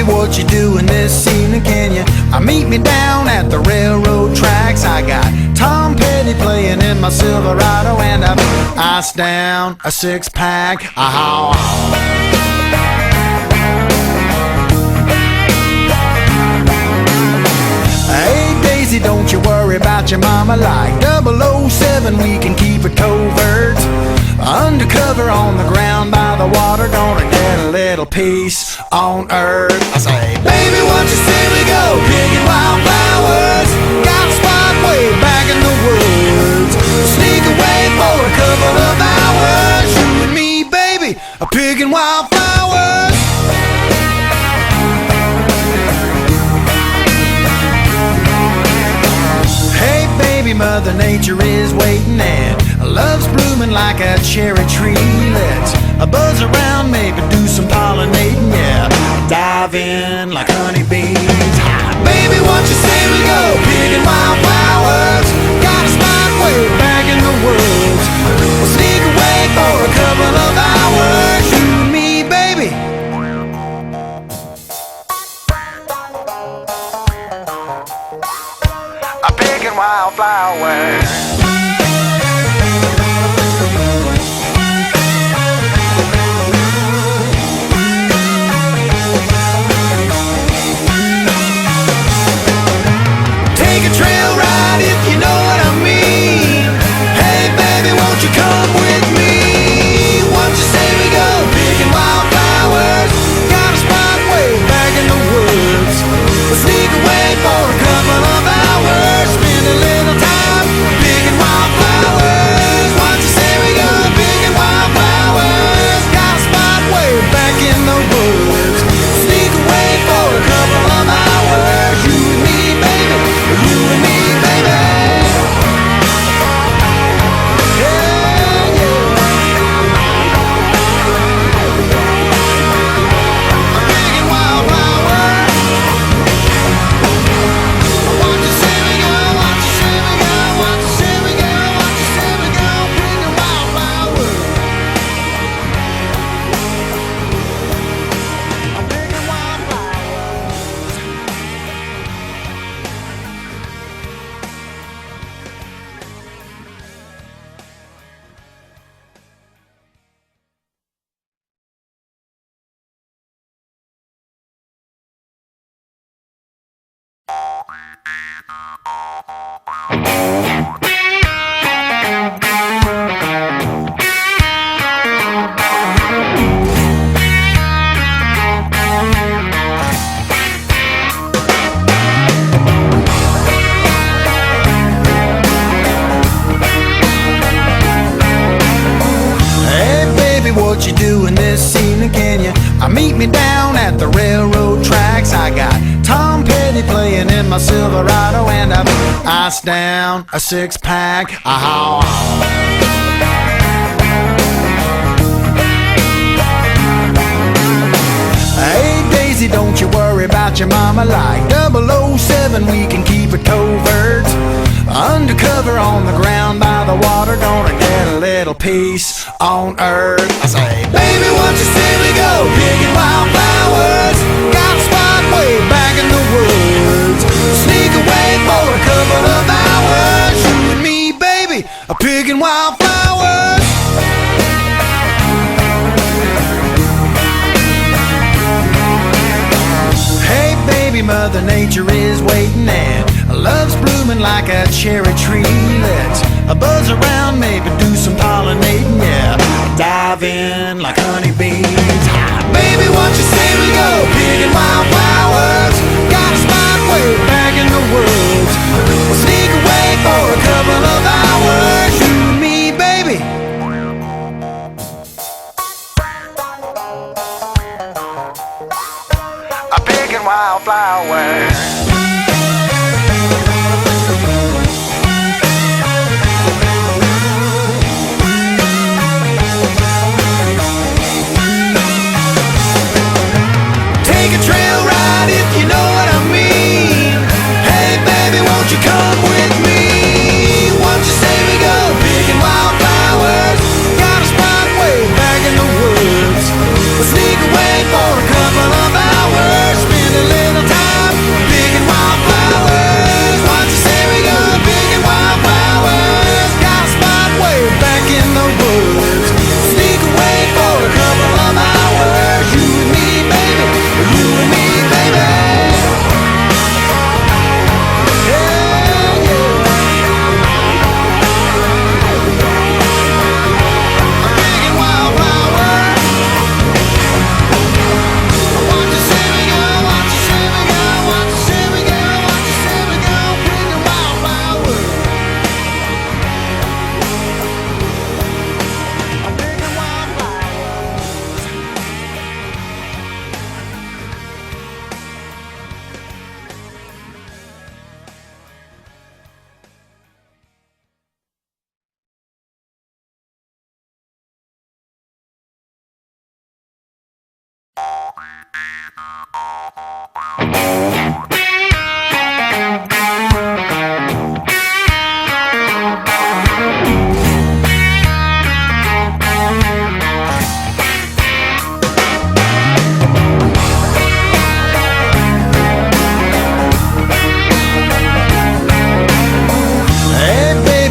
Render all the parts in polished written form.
What you doing this evening? Can you meet me down at the railroad tracks? I got Tom Petty playing in my Silverado, and I've iced down a six-pack. Hey Daisy, don't you worry about your mama. Like 007, we can keep it covert. Undercover on the ground by the water, gonna get a little peace on earth. I say, baby, what you say we go picking wildflowers? Got a spot way back in the woods. Sneak away for a couple of hours. You and me, baby, picking wildflowers. Hey baby, Mother Nature is waiting and love's blooming like a cherry tree. Let's buzz around, maybe do some pollinating, yeah. Dive in like honeybees. Baby, what you say we go picking wildflowers? Got a spot way back in the woods. We'll sneak away for a couple of hours. You and me, baby. I'm picking wildflowers. Come with me. What you say we go picking wildflowers? Got a spot way back in the woods. We'll sneak away for a couple of hours. Spend a little time picking wildflowers. What you say we go picking wildflowers? Got a spot way back in the woods. Sneak away for a couple of hours. You and me, baby. You and me, baby. What you doing this evening? Can you meet me down at the railroad tracks? I got Tom Petty playing in my Silverado, and I've iced down a six-pack. Hey Daisy, don't you worry about your mama. Like 007, we can keep it covert. Undercover on the ground by the water, gonna get a little peace on earth. I say, baby, what you say we go picking wildflowers? Got a spot way back in the woods. Sneak away for a couple of hours. You and me, baby, picking wildflowers. Hey baby, Mother Nature is waiting and love's blooming like a cherry tree. Let's buzz around, maybe do some pollinating, yeah. Dive in like honeybees. Baby, what you say we go picking wildflowers? Got a spot way back in the woods. We'll sneak away for a couple of hours. You and me, baby. I'm picking wildflowers.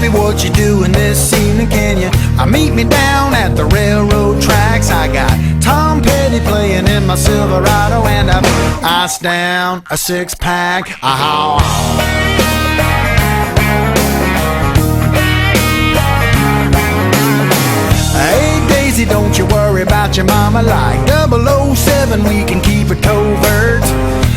baby, what you doing this evening? Can you meet me down at the railroad tracks? I got Tom Petty playing in my Silverado, and I've iced down a six-pack. Hey Daisy, don't you worry about your mama. Like 007, we can keep it covert.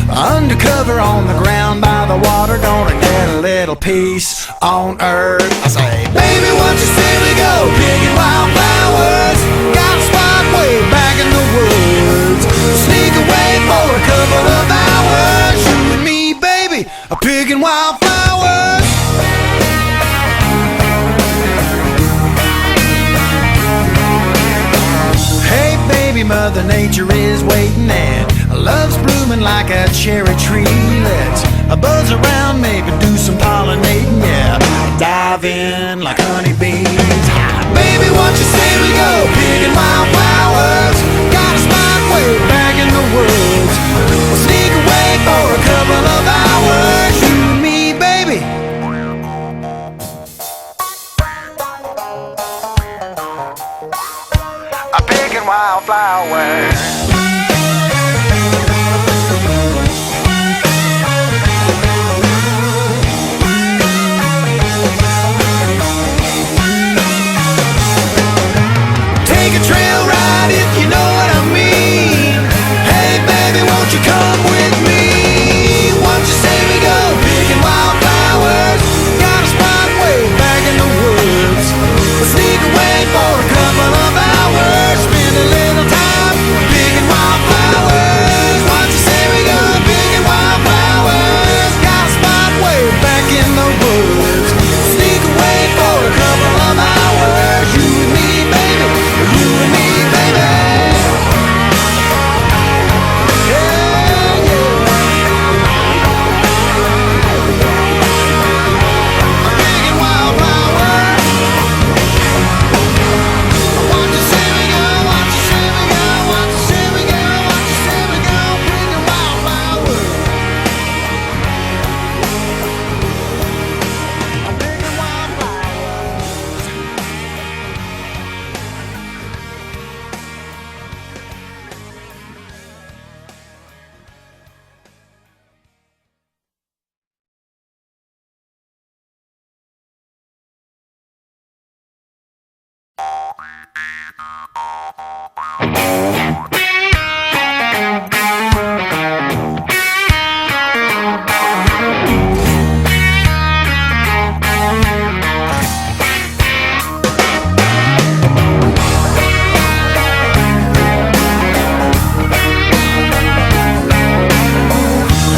Undercover on the ground by the water, gonna get a little peace on earth. I say, baby, what you say we go picking wildflowers? Got a spot way back in the woods. Sneak away for a couple of hours. You and me, baby, picking wildflowers. Hey baby, Mother Nature is waiting and love's blooming like a cherry tree. Let's buzz around, maybe do some pollinating, yeah. Dive in like honeybees. Baby, what you say we go picking wildflowers? Got a spot way back in the woods. We'll sneak away for a couple of hours. You and me, baby. I'm picking wildflowers. Take a trail ride if you know what I mean. Hey baby, won't you come with me? Won't you say we go picking wildflowers? Got a spot way back in the woods. We'll sneak away for a couple of hours. Spend a little time picking wildflowers. Won't you say we go picking wildflowers? Got a spot way back in the woods. We'll sneak away for a couple of hours. You and me, baby. You and me, baby. Yeah, yeah. I'm picking wildflowers. What you say we go? What you say we go? What you say we go? What you say we go? Picking wildflowers. I'm picking wildflowers.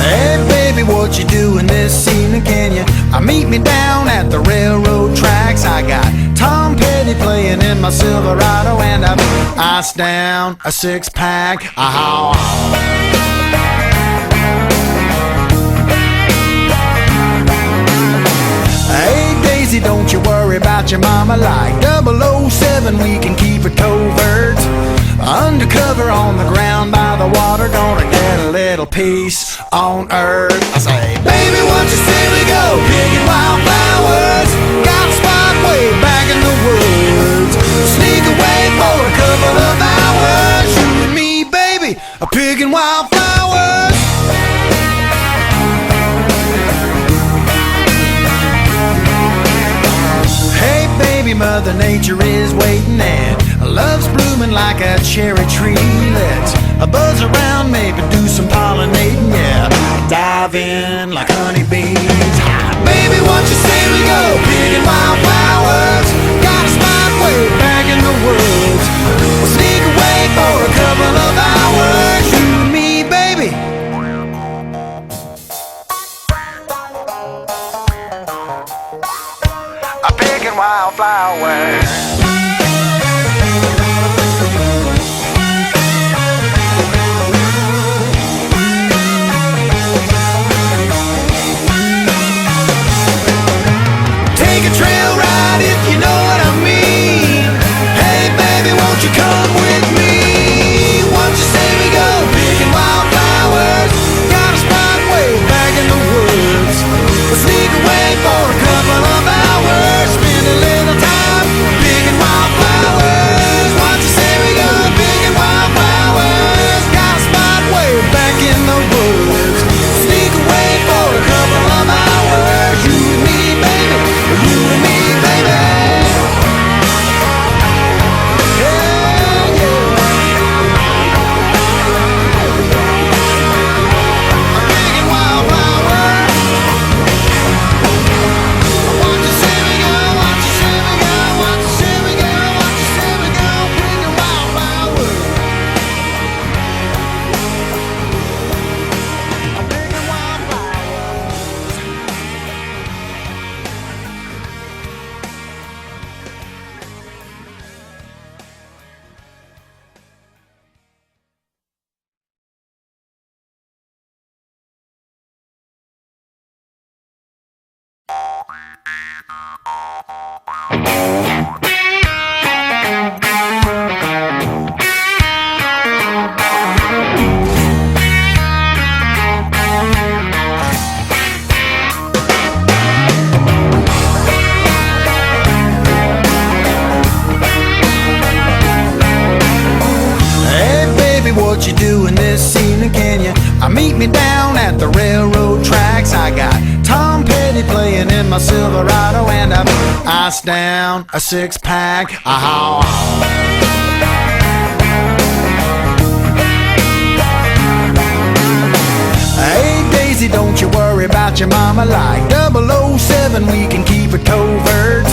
Hey baby, what you doing this evening? Can you meet me down at the railroad tracks? I got Tom Petty playing in my Silverado, and I've iced down a six-pack. Hey Daisy, don't you worry about your mama. Like 007, we can keep it covert. Undercover on the ground by the water, gonna get a little peace on earth. I say, baby, what you say we go picking wildflowers? Got a spot way back in the woods. Sneak away for a couple of hours. You and me, baby, picking wildflowers. Hey baby, Mother Nature is waiting and love's blooming like a cherry tree. Let's buzz around, maybe do some pollinating, yeah. Dive in like honeybees. Baby, what you say we go picking wildflowers? Got a spot way back in the woods. We'll sneak away for a couple of hours. You and me, baby. I'm picking wildflowers. Take a trail ride if you know what I mean. Hey baby, won't you come with me? Won't you say we go picking wildflowers? Got a spot way back in the woods. We'll sneak away for a couple of hours. What you doing this evening? Can you meet me down at the railroad tracks? I got Tom Petty playing in my Silverado, and I've iced down a six-pack. Hey Daisy, don't you worry about your mama. Like 007, we can keep it covert.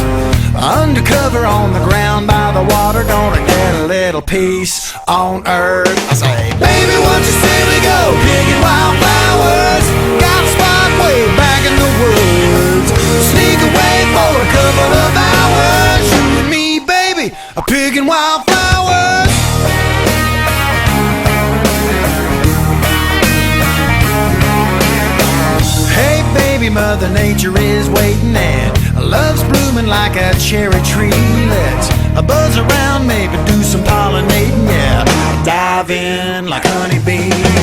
Undercover on the ground by the water, gonna get a little peace on earth. I say, baby, what you say we go picking wildflowers? Got a spot way back in the woods. Sneak away for a couple of hours. You and me, baby, picking wildflowers. Hey baby, Mother Nature is waiting and love's blooming like a cherry tree. Let's buzz around, maybe do some pollinating, yeah. Dive in like honeybees.